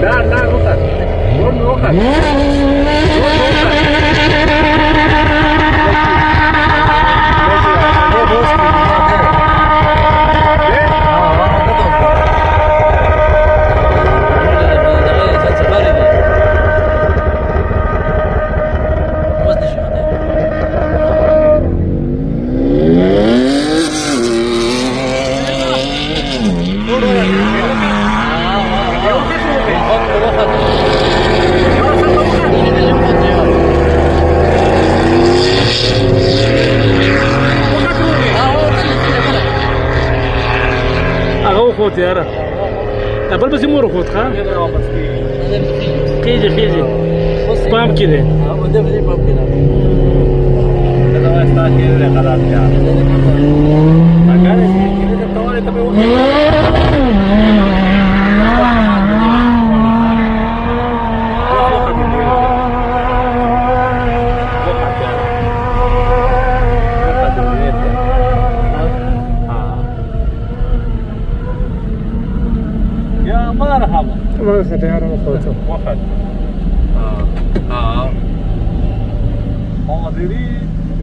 لا لا رخص رخص خوتي راه دابا بس يمورو خوتك ها خيجي خيجي بام كده هذا استاذ كده خلاص يا اگر كده طوالي تبي يا مرحبا ما يخدي يا خوتو وفد حاضرين